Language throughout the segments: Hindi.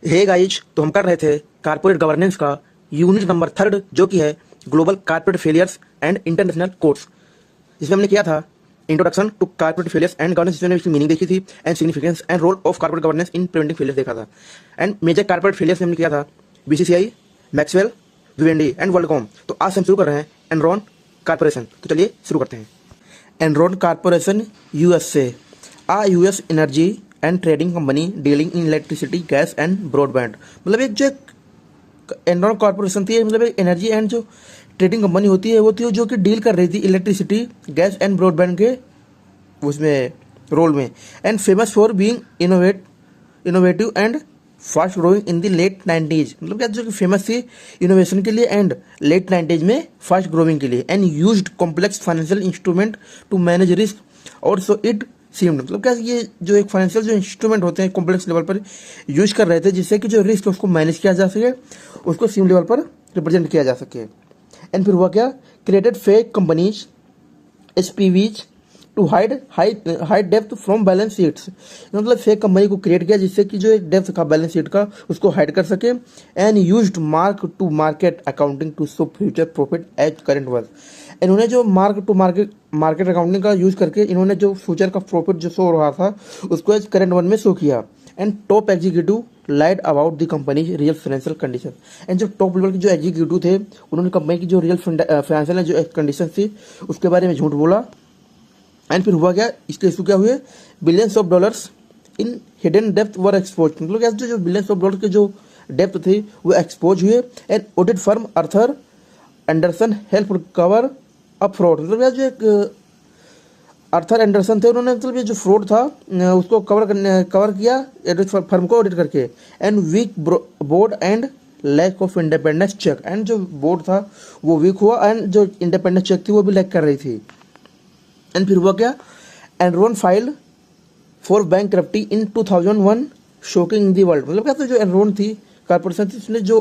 हे गाइज, तो हम कर रहे थे कारपोरेट गवर्नेंस का यूनिट नंबर 3 जो कि है global corporate failures and international course. जिसमें हमने किया था introduction to corporate failures and governance, जिसमें इसकी मीनिंग देखी थी and significance and role of corporate governance in preventing failures देखा था। एंड मेजर कारपोरेट फेलियर्स में हमने किया था बीसीसीआई, मैक्सवेल, विवेंडी एंड वर्ल्डकॉम। तो आज हम शुरू कर रहे हैं एनरॉन कारपोरेशन। तो चलिए शुरू करते हैं। Enron corporation USA, a US energy and trading company dealing in electricity, gas and broadband. मतलब एक जो एनरॉन कॉर्पोरेशन थी, मतलब एक एनर्जी एंड जो ट्रेडिंग कंपनी होती है वो थी जो कि डील कर रही थी इलेक्ट्रिसिटी, गैस एंड ब्रॉडबैंड के उसमें रोल में। And famous for being innovative and fast growing in the late 90s। मतलब क्या, जो कि फेमस थी इनोवेशन के लिए एंड लेट 90s में फास्ट ग्रोइंग के लिए। And used complex financial instrument to manage risk और सो इट सीम्ड। मतलब क्या, ये जो एक फाइनेंशियल जो इंस्ट्रूमेंट होते हैं कॉम्प्लेक्स लेवल पर यूज कर रहे थे, जिससे कि जो रिस्क उसको मैनेज किया जा सके, उसको सीम लेवल पर रिप्रेजेंट किया जा सके। एंड फिर हुआ क्या, created fake companies SPVs to hide depth from balance sheets. मतलब फेक कंपनी को क्रिएट किया जिससे कि जो एक डेप्थ का बैलेंस शीट का उसको हाइड कर सके। And used mark to market accounting to show future profit as current worth. इन्होंने जो मार्क टू मार्केट अकाउंटिंग का यूज करके इन्होंने जो फ्यूचर का प्रॉफिट जो शो हो रहा था उसको एज करेंट वन में शो किया। And top executive lied about the company real financial condition. And जो टॉप लेवल के जो एग्जीक्यूटिव थे उन्होंने कंपनी की जो रियल फाइनेंशियल जो कंडीशन थी उसके बारे में झूठ बोला। एंड फिर हुआ क्या, इसके इशू क्या हुए, billions of dollars in hidden depth were expose. मतलब क्या, जो बिलियंस ऑफ डॉलर के जो डेप्थ थे वो एक्सपोज हुए। And audit firm Arthur Andersen help cover up fraud. मतलब जो एक अर्थर एंडरसन थे उन्होंने मतलब ये जो फ्रॉड था उसको कवर किया फर्म को ऑडिट करके। And weak board and lack of independence check. And जो बोर्ड था वो वीक हुआ एंड जो इंडिपेंडेंस चेक थी वो भी लैक कर रही थी। एंड फिर हुआ क्या, Enron filed for bankruptcy in 2001 shocking the world. मतलब क्या, तो जो एनरॉन थी कारपोरेशन थी उसने जो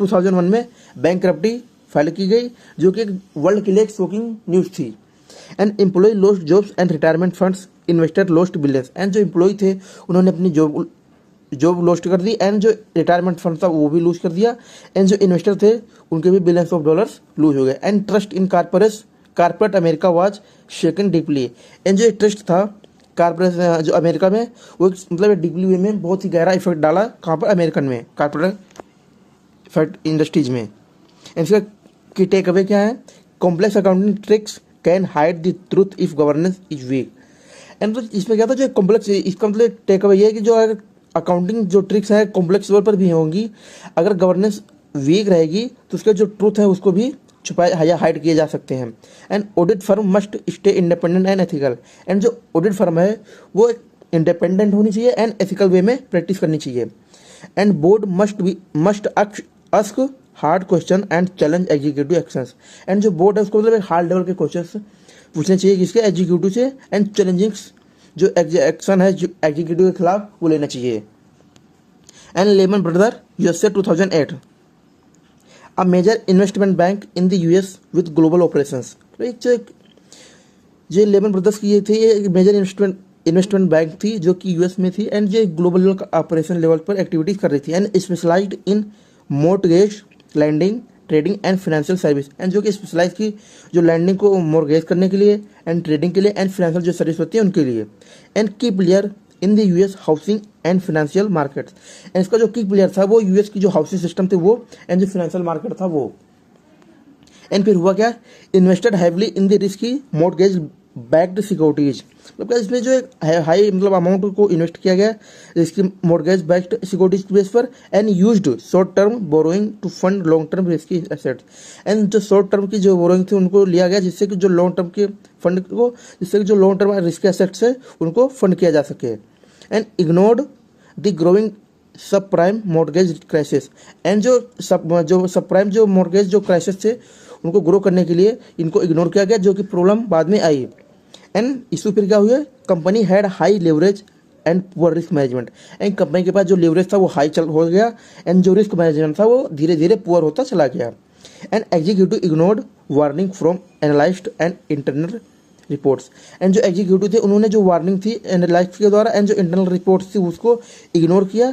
2001 में बैंकरप्टी फाइल की गई जो कि वर्ल्ड के लिए एक शोकिंग न्यूज थी। And employ lost jobs and retirement funds, investor lost billions. And जो एम्प्लॉय थे उन्होंने अपनी जॉब लॉस्ट कर दी एंड जो रिटायरमेंट फंड था वो भी लूज कर दिया। एंड जो इन्वेस्टर थे उनके भी बिलियंस ऑफ डॉलर्स लूज हो गए। And trust in corporate America was shaken deeply. And जो ट्रस्ट था कारपोरेट जो अमेरिका में वो मतलब डीपली वे में बहुत ही गहरा इफेक्ट डाला। कहाँ पर, अमेरिकन में, कारपोरेट इफेक्ट इंडस्ट्रीज में। इसका की टेक अवे क्या है, complex accounting tricks can hide the truth if governance is weak. And तो इसमें क्या था, जो कॉम्प्लेक्स, इसका मतलब टेक अवे ये है कि जो अगर अकाउंटिंग जो ट्रिक्स है कॉम्प्लेक्स लेवल पर भी होंगी, अगर गवर्नेंस वीक रहेगी तो उसके जो ट्रूथ है उसको भी छुपाए या हाइड किए जा सकते हैं। And audit firm must stay independent and ethical. And जो ऑडिट फर्म है वो इंडिपेंडेंट होनी चाहिए एंड एथिकल वे में प्रैक्टिस करनी चाहिए। And board must ask hard question and challenge executive actions. And जो बोर्ड है उसको मतलब एक हार्ड लेवल के क्वेश्चन पूछने चाहिए किसके, एग्जीक्यूटिव से। एंड चैलेंजिंग जो एक्शन है एग्जीक्यूटिव के खिलाफ वो लेना चाहिए। And Lehman brother USA 2008, a major investment bank in the US with global operations. तो एक जो लेमन ब्रदर्स की ये थी, ये मेजर इन्वेस्टमेंट बैंक थी जो कि यूएस में थी एंड जो ग्लोबल ऑपरेशन लेवल पर एक्टिविटीज कर रही थी। And specialised in mortgage lending, trading and financial service. And जो कि स्पेशलाइज की जो लैंडिंग को मॉर्गेज करने के लिए एंड ट्रेडिंग के लिए एंड फाइनेंशियल जो सर्विस होती है उनके लिए। एंड की player in the US housing and financial markets. And इसका जो की प्लेयर था वो यूएस की जो हाउसिंग सिस्टम थे वो एंड जो फाइनेंशियल मार्केट था वो। एंड फिर हुआ क्या, invested heavily in the risky mortgage backed securities. मतलब इसमें जो एक हाई मतलब अमाउंट को इन्वेस्ट किया गया risky mortgage backed securities base पर। And used short term borrowing to fund long term risky assets. And जो शॉर्ट टर्म की जो बोरोइंग थी उनको लिया गया जिससे कि जो लॉन्ग टर्म के फंड को, जिससे कि जो लॉन्ग टर्म रिस्की एसेट्स है उनको फंड किया जा सके। एंड इग्नोर्ड द ग्रोइंग सब प्राइम मॉर्गेज क्राइसिस। एंड जो सब प्राइम जो मॉर्गेज जो क्राइसिस थे उनको ग्रो करने के लिए इनको इग्नोर किया गया जो कि प्रॉब्लम बाद में आई। एंड इशू फिर क्या हुए, company had high leverage and poor risk management. And company के पास जो लेवरेज था वो हाई हो गया एंड जो रिस्क मैनेजमेंट था वो धीरे धीरे पुअर होता चला गया। And executive ignored warning from analysed and internal reports. And जो एग्जीक्यूटिव थे उन्होंने जो वार्निंग थी एनालिस्ट के द्वारा एंड जो इंटरनल रिपोर्ट्स थी उसको इग्नोर किया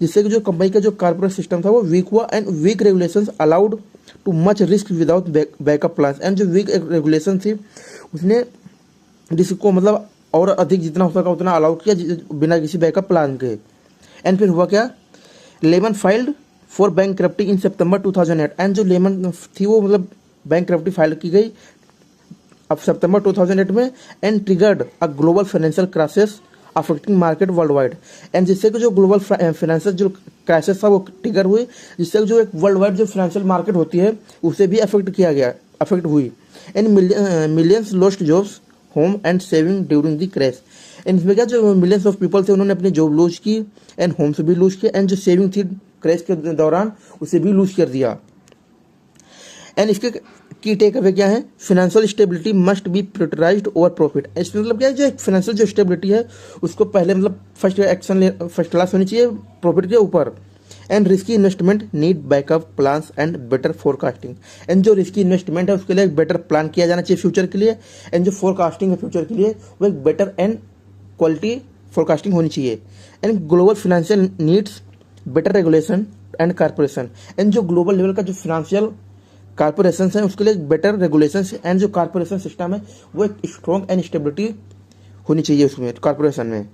जिससे कि जो कंपनी का जो कॉर्पोरेट सिस्टम था वो वीक हुआ and weak regulations allowed too much risk without backup plan. And जो वीक रेगुलेशन थी उसने रिस्क को मतलब और अधिक जितना हो सका उतना अलाउ किया बिना किसी बैकअप प्लान के। एंड फिर हुआ क्या, Lehman filed for bankruptcy in September 2008। And जो लेमन थी वो मतलब बैंकक्रप्टी फाइल की गई अब सितंबर 2008 में and triggered a global financial crisis affecting market world wide. And जिससे कि जो ग्लोबल फाइनेंशियल जो क्राइसिस था वो ट्रिगर हुई, जिससे जो एक वर्ल्ड वाइड जो फाइनेंशियल मार्केट होती है उसे भी अफेक्ट हुई। And millions lost jobs home and saving during the crash. And इसमें क्या जो मिलियंस ऑफ पीपल थे उन्होंने अपनी जॉब लूज की एंड होम से भी लूज किया एंड जो सेविंग थी क्रैश के दौरान उसे भी लूज कर दिया। एंड इसके की टेक अवे क्या है, financial stability must be prioritised over profit. इसमें मतलब क्या है, जो फाइनेंशियल जो स्टेबिलिटी है उसको पहले मतलब फर्स्ट क्लास होनी चाहिए प्रॉफिट के ऊपर। And risky investment need backup plans and better forecasting. And जो रिस्की इन्वेस्टमेंट है उसके लिए एक बेटर प्लान किया जाना चाहिए फ्यूचर के लिए। एंड जो फोरकास्टिंग है फ्यूचर के लिए वो एक बेटर एंड क्वालिटी फोरकास्टिंग होनी चाहिए। And global financial needs better regulation and corporation. And जो ग्लोबल लेवल का जो फाइनेंशियल कारपोरेशन है उसके लिए बेटर रेगुलेशन एंड जो कारपोरेशन सिस्टम है वो एक स्ट्रॉन्ग एंड स्टेबिलिटी होनी चाहिए उसमें कारपोरेशन में।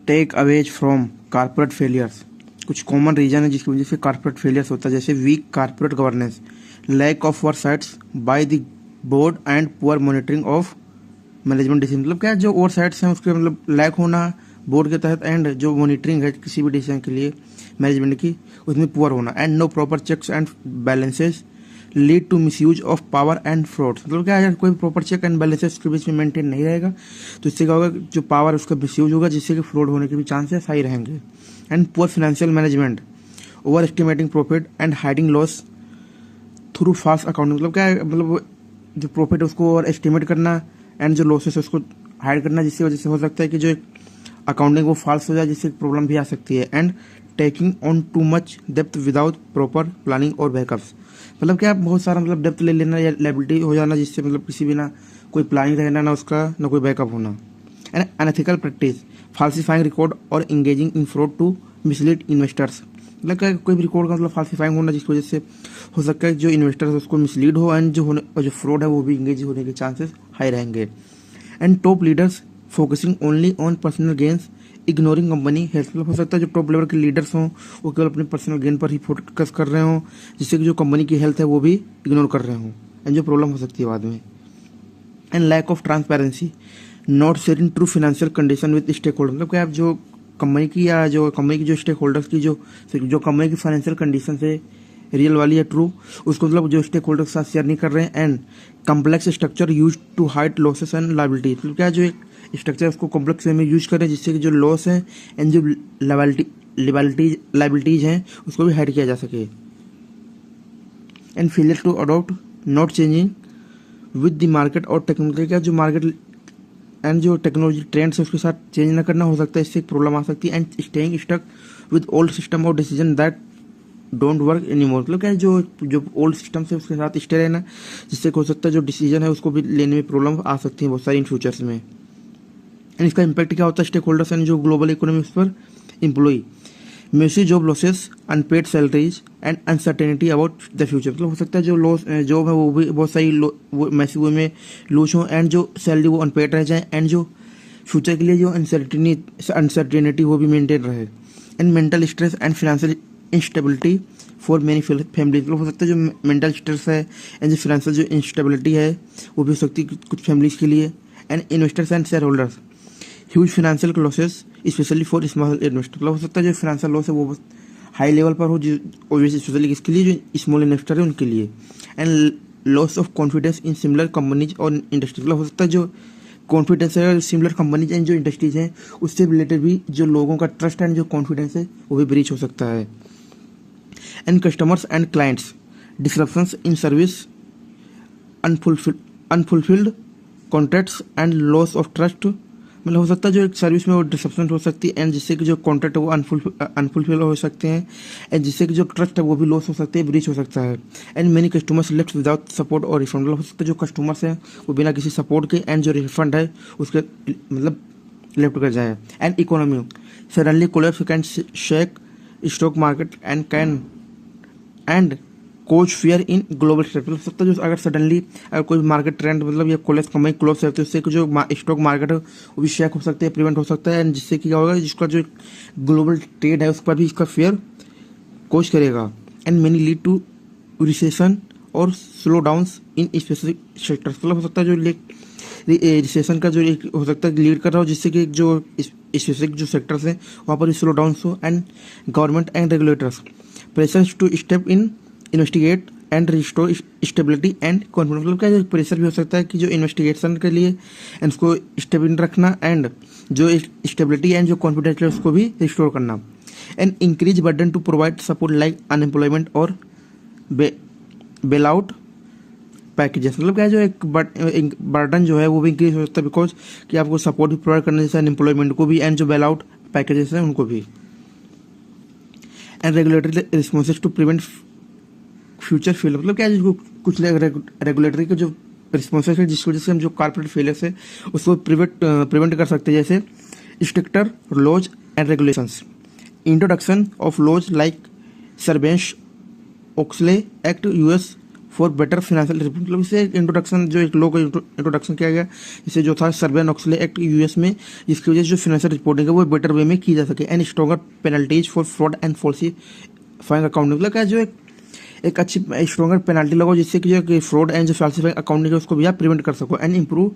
Take aways from corporate failures, कुछ कॉमन रीजन है जिसकी वजह से कारपोरेट फेलियर्स होता है, जैसे weak corporate governance, lack of oversights by the board and poor monitoring of management decision. मतलब क्या है, जो ओवरसाइट्स हैं उसके मतलब लैक होना बोर्ड के तहत एंड जो मॉनिटरिंग है किसी भी डिसीजन के लिए मैनेजमेंट की उसमें पुअर होना। And no proper checks and balances lead to misuse of power and fraud. मतलब क्या है, कोई प्रॉपर चेक एंड बैलेंसेस के बीच में मेंटेन नहीं रहेगा तो इससे क्या होगा, जो पावर उसका मिसयूज होगा जिससे कि फ्रॉड होने के भी चांसेस हाई रहेंगे। And poor financial management, over estimating profit and hiding loss through fast accounting. मतलब क्या है, मतलब जो प्रॉफिट है उसको ओवर एस्टिमेट करना एंड जो लॉसेस है उसको हाइड करना, जिसकी वजह से हो सकता है कि जो अकाउंटिंग वो फॉल्स हो जाए जिससे प्रॉब्लम भी आ सकती है। And taking on too much depth without proper planning और बैकअप्स। मतलब क्या बहुत सारा मतलब डेप्थ ले लेना या लायबिलिटी हो जाना जिससे मतलब किसी भी ना कोई प्लानिंग रहना ना उसका ना कोई बैकअप होना। And unethical practice, falsifying record और engaging in fraud to mislead investors. मतलब क्या कोई भी रिकॉर्ड का मतलब फाल्सिफाइंग होना जिसकी वजह से हो सकता है जो इन्वेस्टर्स है उसको मिसलीड हो एंड जो फ्रॉड है वो भी इंगेज होने के चांसेस हाई रहेंगे। And top leaders focusing only on personal gains ignoring company health. मतलब हो सकता है जो टॉप लेवल के लीडर्स हों वो केवल अपने पर्सनल गेन पर ही फोकस कर रहे हों जिससे कि जो कंपनी की हेल्थ है वो भी इग्नोर कर रहे हों एंड जो प्रॉब्लम हो सकती है बाद में। And lack of transparency, not sharing true financial condition with stake holder. मतलब क्या आप जो कंपनी की या जो कंपनी की जो स्टेक होल्डर्स की जो कंपनी की फाइनेंशियल कंडीशन है रियल वाली या ट्रू उसको मतलब जो स्टेक होल्डर के साथ शेयर नहीं कर रहे हैं। And complex structure use to hide losses and liability. मतलब क्या जो एक स्ट्रक्चर उसको कॉम्प्लेक्स वे में यूज करें जिससे कि जो लॉस है एंड जो लायबिलिटीज हैं उसको भी हाइड किया जा सके। And failure to adopt not changing with the market और टेक्नोलॉजी। का जो मार्केट एंड जो टेक्नोलॉजी ट्रेंड्स है उसके साथ चेंज ना करना हो सकता है, इससे एक प्रॉब्लम आ सकती है। And staying stuck with old system और decision that don't work any more. मतलब क्या है जो ओल्ड सिस्टम से उसके साथ स्टे रहना जिससे हो सकता है जो डिसीजन है उसको भी लेने में प्रॉब्लम आ सकती है बहुत सारी इन फ्यूचर्स में। एंड इसका इम्पैक्ट क्या होता है स्टेक होल्डर्स एंड जो ग्लोबल इकोनॉमी उस पर employee, messy job losses, unpaid salaries and uncertainty about the future. मतलब हो सकता है जो लॉस जॉब है वो भी बहुत सारी मैसी वे में लूज हो एंड जो सैलरी वो अनपेड रह जाए एंड जो फ्यूचर के लिए जो अनसर्टेनिटी वो भी मेंटेन रहे। And mental stress and financial instability for many family. मतलब हो सकता है जो मेंटल स्ट्रेस है एंड जो फाइनेंशियल जो इंस्टेबिलिटी है वो भी हो सकती है कुछ फैमिलीज के लिए। And investors and share holders, huge financial losses specially for small investor. मतलब हो सकता है जो फाइनेंशियल लॉस है वो हाई लेवल पर हो ऑब्वियसली स्पेशली किसके लिए जो स्मॉल इन्वेस्टर है उनके लिए। And loss of confidence in similar companies और इंडस्ट्री। मतलब हो सकता है जो कॉन्फिडेंस है सिमिलर कंपनीज एंड जो इंडस्ट्रीज हैं उससे रिलेटेड भी जो लोगों का ट्रस्ट एंड जो कॉन्फिडेंस है वो भी ब्रीच हो सकता है। And customers and clients, disruptions in service, unfulfilled contracts and loss of trust. मतलब हो सकता है जो एक सर्विस में वो डिसरप्शन हो सकती है एंड जिससे कि जो कॉन्ट्रैक्ट है वो अनफुलफिल हो सकते हैं एंड जिससे कि जो ट्रस्ट है वो भी लॉस हो सकते हैं, ब्रीच हो सकता है। And many customers left without support और रिफंड। मतलब हो सकता है जो कस्टमर्स हैं वो बिना किसी सपोर्ट के एंड जो रिफंड है उसके मतलब लेफ्ट कर जाए। And economy suddenly collapse can shake stock market and coach fear in global trade. मतलब सकता है जो अगर सडनली अगर कोई मार्केट ट्रेंड मतलब या कोलैप्स कंपनी क्लोज रहती है उससे जो स्टॉक मार्केट है वो भी शेक हो सकता है, प्रिवेंट हो सकता है। एंड जिससे क्या होगा, जिसका जो ग्लोबल ट्रेड है उस पर भी इसका फियर कोच करेगा। And many lead to recession और slowdowns in specific sectors. मतलब हो सकता है जो रिसेशन का जो एक हो सकता है लीड कर रहा हो, जिससे कि जो स्पेसिफिक जो सेक्टर्स हैं वहाँ पर स्लो डाउन्स हो। And government and regulators pressures to step in investigate and restore stability and confidence. मतलब क्या जो प्रेशर भी हो सकता है कि जो इन्वेस्टिगेशन के लिए एंड उसको स्टेबल रखना एंड जो स्टेबिलिटी एंड जो कॉन्फिडेंस है उसको भी रिस्टोर करना। And increase burden to provide support like unemployment और बेल आउट पैकेजेस। मतलब क्या जो एक बर्डन जो है वो भी इंक्रीज हो सकता है बिकॉज कि आपको सपोर्ट भी प्रोवाइड करना जैसे अनएम्प्लॉयमेंट को भी एंड जो बेल आउट पैकेजेस हैं उनको भी। And regulatory responses to prevent future failure. मतलब क्या है कुछ रेगुलेटरी के जो रिस्पॉन्सेज है जिसकी वजह से हम जो कॉर्पोरेट फेलियर्स है उसको प्रिवेंट कर सकते हैं, जैसे stricter laws and regulations, introduction of laws like Sarbanes Oxley Act US for better financial report. मतलब इसे इंट्रोडक्शन जो एक लॉ का इंट्रोडक्शन किया गया जिसे जो था सर्बेन ऑक्सले एक्ट यूएस में, जिसकी वजह से जो फाइनेंशियल रिपोर्टिंग है वो बेटर वे में की जा सके। And stronger penalties for fraud and फॉल्सिफाइंग accounting. मतलब क्या जो एक अच्छी स्ट्रॉन्गर पेनल्टी लगाओ जिससे कि जो फ्रॉड एंड जो फॉल्सिफाइंग अकाउंटिंग है उसको भी आप प्रिवेंट कर सको। And improve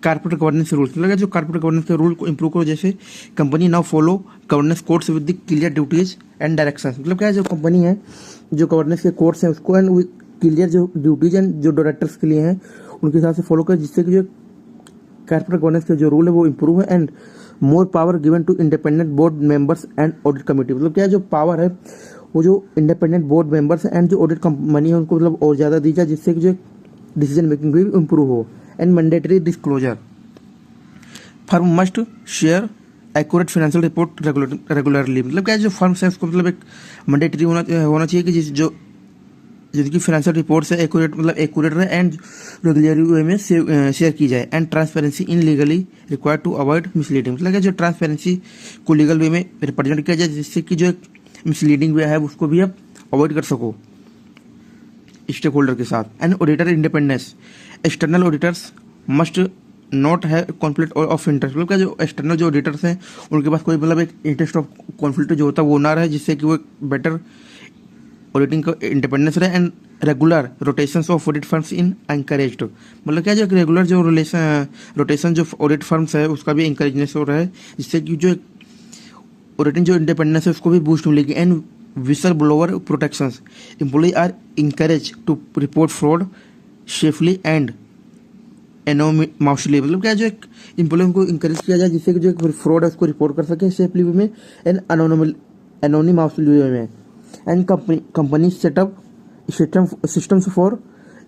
corporate governance rules. मतलब जो कॉर्पोरेट गवर्नेंस के रूल को इंप्रूव करो, जैसे company now follow governance codes with the clear duties and directions. मतलब क्या है जो कंपनी है जो गवर्नेंस के कोड्स हैं उसको एंड क्लियर जो ड्यूटीज एंड जो डायरेक्टर्स के लिए हैं उनके हिसाब से फॉलो करें, जिससे कि जो कॉर्पोरेट गवर्नेंस के जो रूल है वो इंप्रूव है। And more power given to independent board members and audit committee. मतलब क्या जो पावर है वो जो इंडिपेंडेंट बोर्ड मेंबर्स एंड जो ऑडिट कंपनी है उनको मतलब और ज़्यादा दी जाए, जिससे कि जो डिसीजन मेकिंग भी इंप्रूव हो। And mandatory disclosure firm must share accurate financial report regularly. मतलब क्या जो फर्म्स है उसको मतलब एक मैंडेटरी होना चाहिए कि जिसकी फाइनेंशियल रिपोर्ट्स है एक्यूरेट मतलब एक्यूरेट रहे एंड रेगुलर वे में शेयर की जाए। And transparency in legally required to avoid misleading. मतलब जो ट्रांसपेरेंसी को लीगल वे में रिप्रेजेंट किया जाए जिससे कि जो मिसलीडिंग वे है उसको भी आप अवॉइड कर सको स्टेक होल्डर के साथ। And auditor independence external auditors must not है कॉन्फ्लिक्ट ऑफ इंटरेस्ट। मतलब क्या जो एक्सटर्नल जो ऑडिटर्स हैं उनके पास कोई मतलब एक इंटरेस्ट ऑफ कॉन्फ्लिक्ट जो होता है वो ना रहे, जिससे कि वो बेटर ऑडिटिंग का इंडिपेंडेंस रहे। And regular rotations of audit firms in encouraged. मतलब क्या जो रेगुलर जो रोटेशन जो ऑडिट फर्म्स है उसका भी इंकरेजनेस हो रहा है, जिससे कि जो ऑडिटिंग जो इंडिपेंडेंस है उसको भी बूस्ट मिलेगी। And whistleblower protections employ are encourage to report fraud safely and anonymously. मतलब क्या जो एक एम्प्लॉय को इंकरेज किया जाए जिससे कि जो फ्रॉड है उसको रिपोर्ट कर सके सेफली वे में एंड एनोनिमसली वे में। And company setup systems for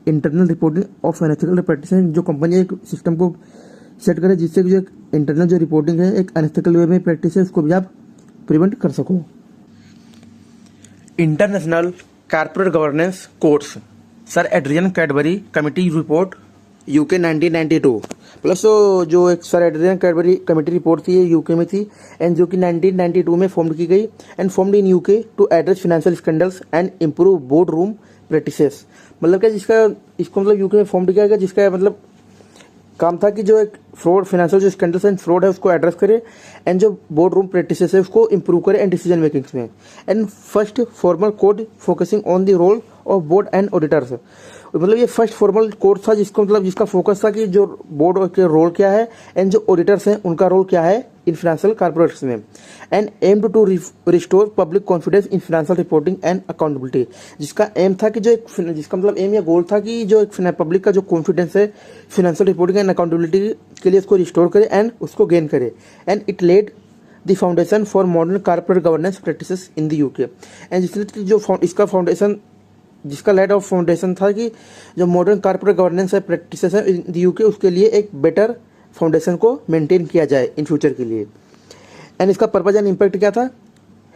internal reporting of unethical practices. जो कंपनी एक सिस्टम को सेट करे जिससे कि जो इंटरनल जो रिपोर्टिंग है एक अनएथिकल वे में प्रैक्टिस है उसको भी आप प्रिवेंट कर सको। International corporate governance codes sir Adrian Cadbury committee report UK 1992 plus जो एक sir Adrian Cadbury committee report थी ये यूके में थी एंड जो कि 1992 में फॉर्म की गई and formed in UK to address financial scandals and improve boardroom practices. मतलब क्या जिसका इसको मतलब यूके में फॉर्म किया गया जिसका मतलब काम था कि जो एक फ्रॉड फाइनेंशियल जो स्कैंडल्स एंड फ्रॉड है उसको एड्रेस करे एंड जो बोर्ड रूम प्रैक्टिसेस है उसको इंप्रूव करे एंड डिसीजन मेकिंग में। And first formal code focusing on the role of board and auditors. मतलब ये फर्स्ट फॉर्मल कोड था जिसको मतलब जिसका फोकस था कि जो बोर्ड के रोल क्या है एंड जो ऑडिटर्स हैं उनका रोल क्या है इन फाइनेंशियल कॉर्पोरेट्स में। And aimed to restore public confidence in financial reporting and accountability. जिसका एम था कि जो एक जिसका मतलब एम या गोल था कि जो एक पब्लिक का जो कॉन्फिडेंस है फाइनेंशियल रिपोर्टिंग एंड अकाउंटेबिलिटी के लिए उसको रिस्टोर करे एंड उसको गेन करे। And it laid the foundation for modern corporate governance practices in the UK. And जिसने जो इसका फाउंडेशन जिसका लेड ऑफ फाउंडेशन था कि जो मॉडर्न कॉर्पोरेट गवर्नेंस है प्रैक्टिसेस है इन द यूके उसके लिए एक बेटर फाउंडेशन को मेंटेन किया जाए इन फ्यूचर के लिए। एंड इसका पर्पज एंड इम्पैक्ट क्या था,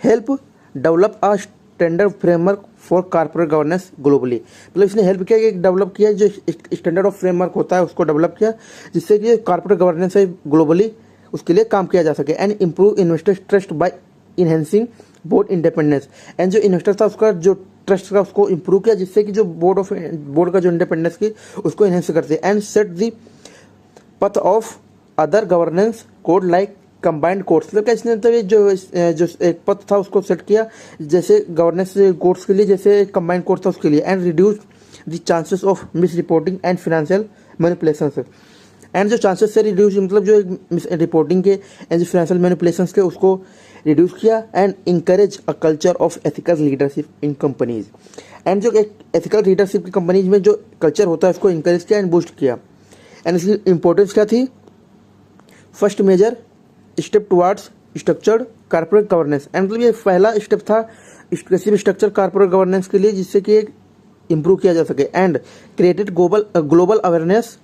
help develop a standard framework for corporate governance globally. मतलब इसने हेल्प किया कि डेवलप किया जो स्टैंडर्ड ऑफ फ्रेमवर्क होता है उसको डेवलप किया जिससे कि कॉर्पोरेट गवर्नेंस है ग्लोबली उसके लिए काम किया जा सके। And improve investors trust bye enhancing board independence. And जो इन्वेस्टर था उसका जो ट्रस्ट का उसको इम्प्रूव किया, जिससे कि जो बोर्ड का जो इंडिपेंडेंस की उसको इनहेंस करते। And set the path of other governance code like combined courts. मतलब क्या इसने मतलब जो एक पथ था उसको सेट किया जैसे गवर्नेंस कोर्ट्स के लिए, जैसे कंबाइंड कोर्ट था उसके लिए। And reduce the chances of miss reporting and financial manipulation. And जो चांसेस से रिड्यूस मतलब जो मिस रिपोर्टिंग के एंड जो फाइनेंशियल मैनिपुलेशन के उसको रिड्यूस किया। And encourage a culture of ethical leadership in companies. And जो एक एथिकल लीडरशिप की कंपनीज में जो कल्चर होता है उसको इंकरेज किया एंड बूस्ट किया। एंड इसकी इंपॉर्टेंस क्या थी? First major step towards structured corporate governance. And मतलब ये पहला स्टेप था किसी भी स्ट्रक्चर कॉर्पोरेट गवर्नेंस के लिए जिससे कि इम्प्रूव किया जा सके। And created global awareness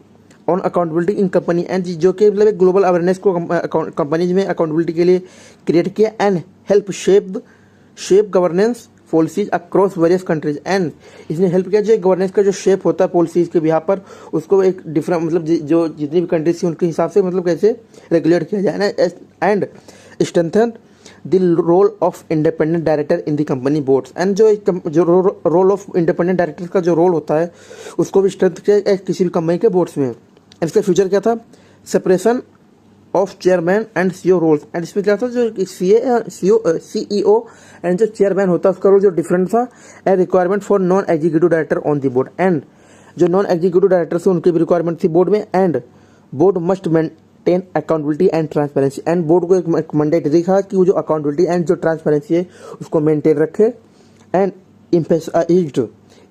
on accountability in company. And जो कि मतलब एक ग्लोबल अवेयरनेस को कंपनीज में अकाउंटेबिलिटी के लिए क्रिएट किया। And help shape governance policies across various countries. And इसने हेल्प किया जो गवर्नेंस का जो शेप होता है पॉलिसीज के बिहार पर उसको एक डिफरेंट मतलब जो जितनी भी कंट्रीज थी उनके हिसाब से मतलब कैसे रेगुलेट किया जाए ना। And strengthen the role of independent director in the company boards. And जो रोल ऑफ इंडिपेंडेंट डायरेक्टर का जो रोल होता है उसको भी स्ट्रेंथ किया किसी भी कंपनी के बोर्ड्स में। इसका फ्यूचर क्या था? Separation of chairman and CEO roles. And इसमें क्या था जो सीईओ एंड जो चेयरमैन होता है उसका रोल जो डिफरेंट था। And requirement for non executive director on the board. And जो नॉन एग्जीक्यूटिव डायरेक्टर थे उनकी भी रिक्वायरमेंट थी बोर्ड में। And board must maintain accountability and transparency. And board को एक मैंडेट दिखा कि वो जो अकाउंटेबिलिटी एंड जो ट्रांसपेरेंसी है उसको मेंटेन रखे। And emphasised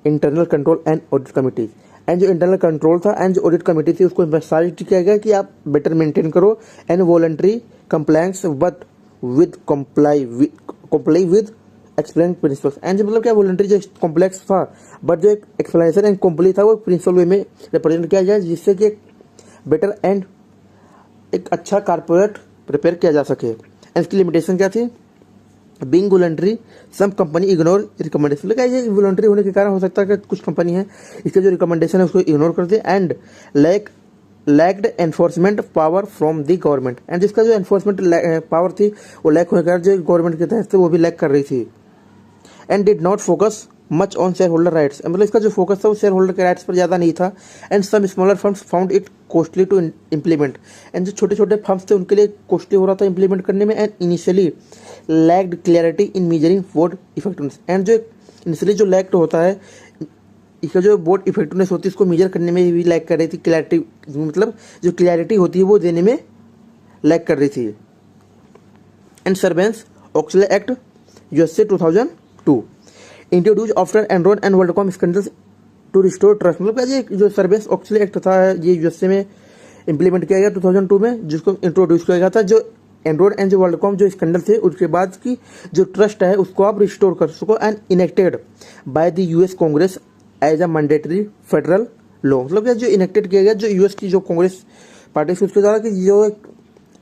internal control and audit committees. And जो इंटरनल कंट्रोल था एंड जो ऑडिट कमेटी थी उसको एम्फेसाइज किया गया कि आप बेटर मेंटेन करो। And voluntary compliance but with comply with explain principles. And जो मतलब क्या वॉलंटरी जो कॉम्प्लेक्स था बट जो एक एक्सप्लेनेशन एंड कॉम्प्ली था वो प्रिंसिपल वे में रिप्रेजेंट किया जाए जिससे कि बेटर एंड एक अच्छा कारपोरेट प्रिपेयर किया जा सके। एंड इसकी लिमिटेशन क्या थी? Being voluntary some company ignore recommendation. मतलब ये वॉलंटरी होने के कारण हो सकता है कि कुछ कंपनी है इसके जो रिकमेंडेशन है उसको इग्नोर कर दे। And lacked enforcement power from the government. And जिसका जो एनफोर्समेंट पावर थी वो लैक होने के कारण जो गवर्नमेंट के तहत वो भी लैक कर रही थी। And did not focus much on share holder rights. मतलब इसका जो फोकस था वो शेयर होल्डर के राइट्स पर ज़्यादा नहीं था। And some smaller firms found it costly to implement. And जो छोटे छोटे फर्म्स थे उनके लिए कॉस्टली हो रहा था इम्प्लीमेंट करने में। And initially lacked clarity in measuring board effectiveness. And जो इनिशियली जो लैक्ड होता है इसका जो बोर्ड इफेक्टिवनेस होती है इसको मेजर करने में भी लैक कर रही थी। क्लैरिटी मतलब जो क्लैरिटी होती है वो देने में लैक कर रही थी। And Sarbanes Oxley Act USA 2002 introduce after Enron and WorldCom scandals to restore trust. मतलब ये जो सर्वेंस ऑक्सले एक्ट था ये यूएसए में इंप्लीमेंट किया गया 2002 में, जिसको इंट्रोड्यूस किया गया था। जो एनरॉन एंड जो वर्ल्डकॉम जो स्कैंडल थे उसके बाद की जो ट्रस्ट है उसको आप रिस्टोर कर सको। And enacted by the US Congress as a mandatory federal law. मतलब जो इनेक्टेड किया गया जो यूएस की जो कांग्रेस पार्टी उसके द्वारा कि जो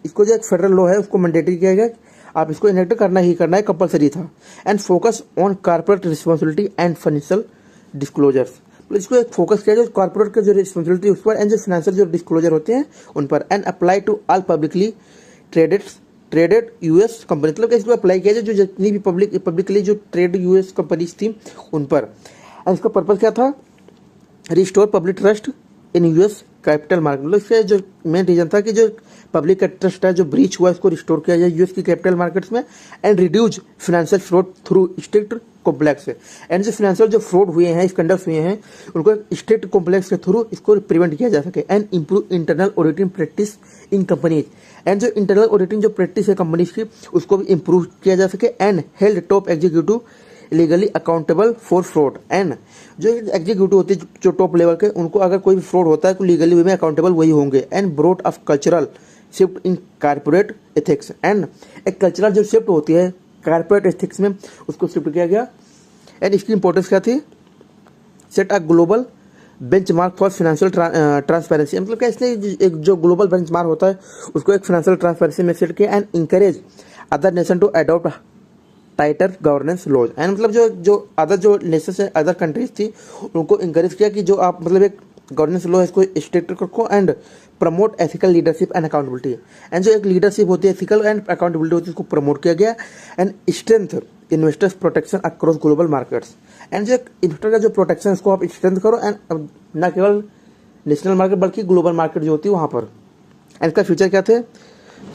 इसको जो एक फेडरल लॉ है उसको मैंडेटरी किया गया, आप इसको इनेक्ट करना ही करना है, कंपलसरी था। And focus on corporate responsibility and financial disclosures. मतलब इसको एक फोकस किया जाए कॉर्पोरेट के जो रिस्पॉन्सिबिलिटी उस पर एंड जो फाइनेंशियल जो डिस्क्लोजर होते हैं उन पर। And apply to all publicly traded US company. मतलब इसको अप्लाई किया जाए जो जितनी भी पब्लिकली जो ट्रेड यूएस कंपनीज थी उन पर। एंड इसका पर्पज क्या था? Restore public trust in US Capitol market. मतलब इसका जो मेन रीजन था कि जो पब्लिक का ट्रस्ट है जो ब्रीच हुआ इसको रिस्टोर किया जाए यूएस की कैपिटल मार्केट्स में। And reduce financial fraud through strict complex. And जो फाइनेंशियल जो फ्रॉड हुए हैं स्कैंडल्स हुए हैं उनको स्ट्रिक्ट कॉम्प्लेक्स के थ्रू इसको प्रिवेंट किया जा सके। And improve internal auditing practice in companies. And जो इंटरनल ऑडिटिंग जो प्रैक्टिस है कंपनीज की उसको भी इम्प्रूव किया जा सके। And held top executive legally accountable for fraud. And जो एग्जीक्यूटिव होते हैं जो टॉप लेवल के उनको अगर कोई भी फ्रॉड होता है तो लीगली वे में अकाउंटेबल वही होंगे। And broad of cultural shift in corporate ethics. And एक कल्चरल जो शिफ्ट होती है कारपोरेट एथिक्स में उसको शिफ्ट किया गया। एंड इसकी इंपॉर्टेंस क्या थी? Set a global benchmark for financial transparency. मतलब क्या इसलिए एक जो ग्लोबल बेंचमार्क होता है उसको एक फाइनेंशियल ट्रांसपेरेंसी में सेट किया। And encourage other nation to adopt tighter governance laws. And मतलब जो अदर जो नेशंस है अदर कंट्रीज थी उनको इंकरेज किया कि जो आप मतलब एक गवर्नेंस लो है इसको स्ट्रिक्ट रखो and promote ethical leadership and accountability. And जो एक लीडरशिप होती है एथिकल एंड अकाउंटेबिलिटी होती है उसको प्रमोट किया गया। And strength investors protection across global markets. And जो इन्वेस्टर का जो प्रोटेक्शन है उसको आप स्ट्रेंथ करो एंड न केवल नेशनल मार्केट बल्कि ग्लोबल मार्केट जो होती है वहाँ पर। एंड इसका फ्यूचर क्या थे,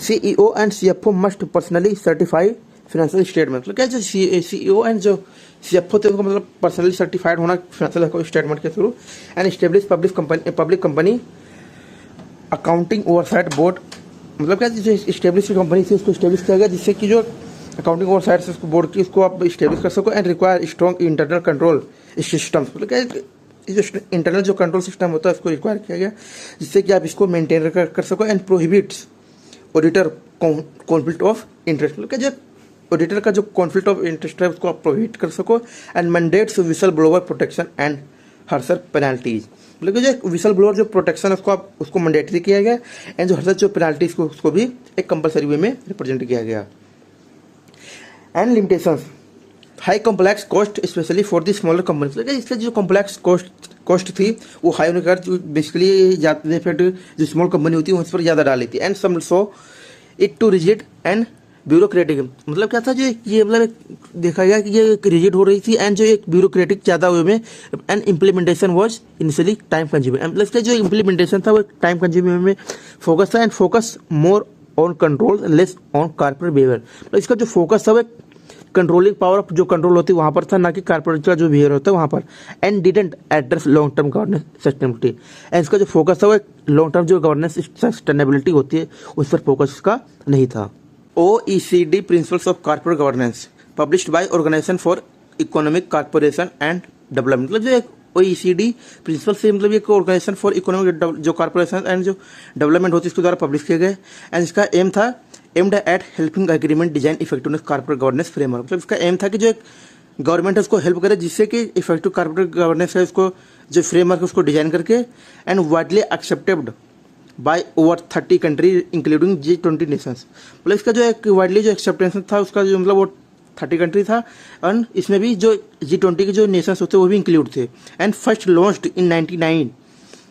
CEO and CFO must personally certify financial statement. मतलब क्या जो CEO एंड जो CFO थे उनको मतलब पर्सनली सर्टिफाइड होना फाइनेंशियल स्टेटमेंट के through. And establish public company accounting oversight board. मतलब क्या जो एस्टेब्लिश कंपनी थी उसको एस्टेब्लिश किया गया जिससे कि जो अकाउंटिंग ओवरसाइट से उसको बोर्ड की उसको आप एस्टेब्लिश कर सको। And require strong internal control systems. मतलब क्या जो इंटरनल जो कंट्रोल सिस्टम होता है उसको रिक्वायर किया गया जिससे कि आप इसको मेंटेन कर सको। And prohibits auditor conflict of interest. मतलब क्या जो ऑडिटर का जो कॉन्फ्लिक्ट ऑफ इंटरेस्ट है उसको आप प्रोहिबिट कर सको। And mandates whistle blower protection and harsher penalties. मतलब कि जो विसल ब्लोअर जो प्रोटेक्शन है उसको आप उसको मैंडेटरी किया गया। एंड जो हर्सर जो पेनल्टीज को उसको भी एक कंपलसरी वे में रिप्रेजेंट किया गया। And limitations, high complex cost specially for the smaller company. इसका जो कॉम्प्लेक्स कॉस्ट थी वो हाई होने के कारण बेसिकली ज़्यादा इफेक्ट जो स्मॉल कंपनी होती है उस पर ज़्यादा डाली थी। And some so it too rigid and bureaucratic. मतलब क्या था जो ये मतलब देखा गया कि ये रिजिड हो रही थी एंड जो एक ब्यूरोक्रेटिक ज़्यादा वे में। And implementation was initially time consuming. मतलब इसका जो इम्प्लीमेंटेशन था वो टाइम कंज्यूमिंग में फोकस था। And focus more on control less on corporate behaviour. मतलब इसका जो फोकस था वो कंट्रोलिंग पावर ऑफ जो कंट्रोल होती है वहाँ पर था, ना कि कॉर्पोरेट का जो बिहेवियर होता है वहाँ पर। And didn't address long term governance sustainability. And इसका जो फोकस था वो लॉन्ग टर्म जो गवर्नेंस सस्टेनेबिलिटी होती है उस पर फोकस इसका नहीं था। OECD principles of corporate governance published by organisation for economic corporation and development. मतलब जो एक OECD प्रिंसिपल से मतलब एक ऑर्गेनाइजेशन फॉर इकोनॉमिक जो कॉर्पोरेशन एंड जो डेवलपमेंट होती है इसके द्वारा पब्लिश किए गए। एंड इसका एम था aimed at helping agreement design effectiveness corporate governance framework. मतलब इसका एम था कि जो एक गवर्नमेंट है उसको हेल्प करे जिससे कि इफेक्टिव कॉर्पोरेट गवर्नेंस है उसको जो फ्रेमवर्क है उसको डिजाइन करके। And widely accepted by over 30 country including G20 Nations. मतलब इसका जो एक वाइडली जो एक्सेप्टेंस था उसका जो मतलब वो 30 कंट्री था। एंड इसमें भी जो G20 के जो नेशंस होते वो भी इंक्लूड थे। And first launched in 99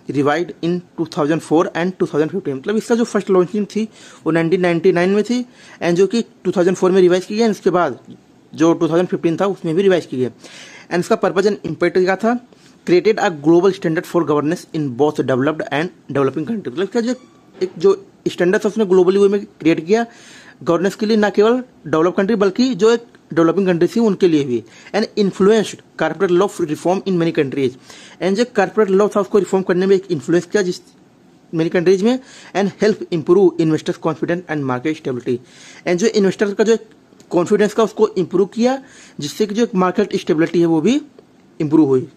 revised in 2004 and 2015। मतलब इसका जो फर्स्ट लॉन्चिंग थी वो 1999 में थी एंड जो कि 2004 में रिवाइज की गई। उसके बाद जो 2015 था उसमें भी रिवाइज की गई। एंड इसका पर्पज एंड इम्पैक्ट क्या था, created a global standard for governance in both developed and developing country. मतलब क्या जो एक जो स्टैंडर्ड था उसने ग्लोबली वे में क्रिएट किया गवर्नेंस के लिए, ना केवल डेवलप कंट्री बल्कि जो एक डेवलपिंग कंट्री थी उनके लिए भी। And influenced corporate law reform in many countries. And जो कॉर्पोरेट लॉ था उसको रिफॉर्म करने में एक इन्फ्लुएंस किया जिस मेनी कंट्रीज में। And help improve investors confidence and market stability. And जो इन्वेस्टर का जो कॉन्फिडेंस का उसको इंप्रूव किया जिससे कि जो मार्केट स्टेबिलिटी है वो भी इंप्रूव हुई।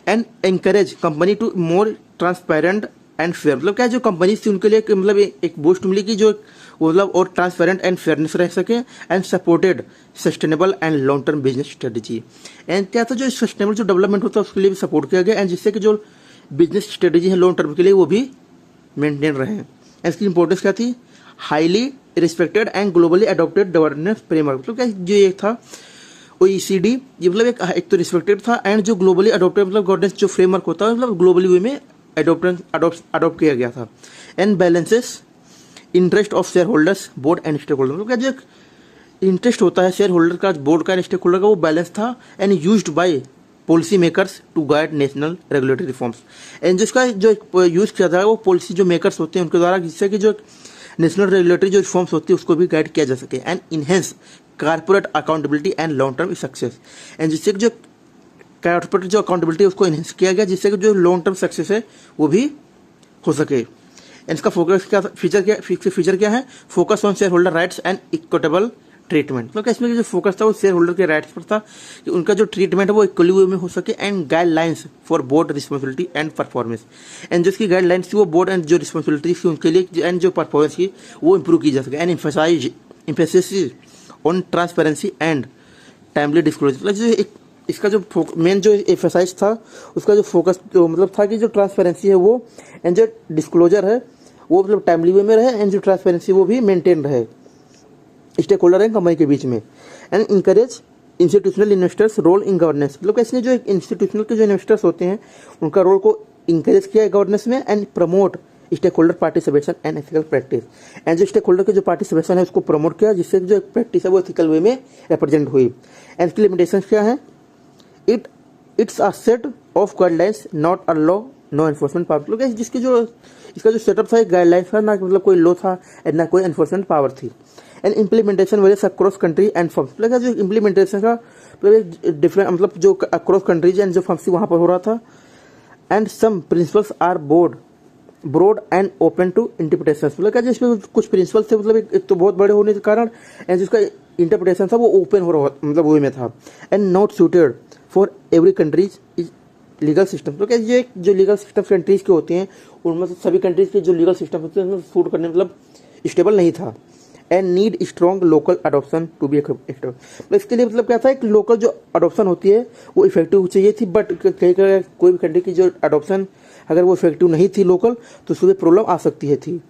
And encourage company to more transparent and fair. मतलब क्या जो कंपनीज थी उनके लिए मतलब एक बूस्ट मिली कि जो मतलब और ट्रांसपेरेंट एंड फेयरनेस रह सके। And supported sustainable and long term business strategy. And क्या था जो सस्टेनेबल जो डेवलपमेंट होता है उसके लिए भी सपोर्ट किया गया एंड जिससे कि जो बिजनेस स्ट्रेटेजी है लॉन्ग टर्म के लिए वो भी मेंटेन रहे। एंड इसकी इंपॉर्टेंस क्या थी, highly respected and globally adopted governance framework. मतलब क्या जो ये था OECD ये मतलब एक तो रिस्पेक्टेड था एंड जो ग्लोबली अडॉप्टेड मतलब गवर्नेंस जो फ्रेमवर्क होता है मतलब ग्लोबली वे में अडॉप्ट किया गया था। And balances interest of share holders board and stake holder. मतलब क्या जो इंटरेस्ट होता है शेयर होल्डर का बोर्ड का एंड स्टेक होल्डर का वो बैलेंस था। And used by policy makers to guide national regulatory reforms. And जिसका जो यूज किया था वो पॉलिसी जो मेकर्स होते हैं उनके द्वारा जिससे कि जो नेशनल रेगुलेटरी जो रिफॉर्म्स होती है उसको भी गाइड किया जा सके। And enhance corporate accountability and long term success. And जिससे कि जो कॉर्पोरेट जो अकाउंटेबिलिटी उसको इनहेंस किया गया जिससे कि जो लॉन्ग टर्म सक्सेस है वो भी हो सके। एंड इसका फोकस क्या फीचर क्या है, focus on share holder rights and equitable treatment. मतलब इसमें जो फोकस था वो शेयर होल्डर के राइट्स पर था कि उनका जो ट्रीटमेंट है वो इक्वली वे में हो सके। And guidelines for board responsibility and performance. And जो इसकी गाइडलाइंस थी वो बोर्ड एंड जो रिस्पॉन्सिबिलिटी थी उनके लिए एंड जो परफॉर्मेंस की वो इंप्रूव की जा सके। And emphasis on transparency and timely disclosure. मतलब जो एक इसका जो मेन जो एम्फेसाइज था उसका जो फोकस जो मतलब था कि जो ट्रांसपेरेंसी है वो एंड जो डिस्क्लोजर है वो मतलब टाइमली वे में रहे एंड जो ट्रांसपेरेंसी वो भी मेंटेन रहे स्टेक होल्डर एंड कंपनी के बीच में। And encourage institutional investors role in governance, मतलब इसने जो इंस्टीट्यूशनल के जो इन्वेस्टर्स होते हैं उनका रोल को इंकरेज किया है गवर्नेंस में, and promote stake holder participation and ethical practice, and जो स्टेक होल्डर के जो पार्टिसिपेशन है उसको प्रमोट किया, जिससे जो प्रैक्टिस है वो एथिकल वे में रिप्रेजेंट हुई। एंड इसकी लिमिटेशन क्या है? It's a set of guidelines not a law, no enforcement power, मतलब जिसकी जो इसका जो सेटअप था एक गाइडलाइंस था, ना मतलब कोई लॉ था एंड ना कोई एनफोर्समेंट पावर थी। And implementation varies across country and firms, मतलब जो इम्प्लीमेंटेशन का मतलब डिफरेंट, मतलब जो अक्रॉस कंट्रीज एंड जो फर्म्स वहाँ पर हो रहा था। And some principles are broad and open to interpretation, मतलब क्या जिसमें कुछ प्रिंसिपल्स थे, मतलब एक तो बहुत बड़े होने के कारण एंड जिसका इंटरप्रिटेशन था वो ओपन हो रहा, मतलब वो में था। And not suited for every countries is legal system, तो क्या ये जो लीगल सिस्टम कंट्रीज के होते हैं उनमें से सभी कंट्रीज के जो लीगल सिस्टम होते हैं उसमें सूट करने मतलब स्टेबल नहीं था। And need strong local adoption to be effective, मतलब इसके लिए मतलब क्या था कि लोकल जो अडोप्शन होती है वो इफेक्टिव चाहिए थी, बट कहीं कोई भी कंट्री की जो अडोप्शन अगर वो इफेक्टिव नहीं थी लोकल तो उसमें प्रॉब्लम आ सकती है थी।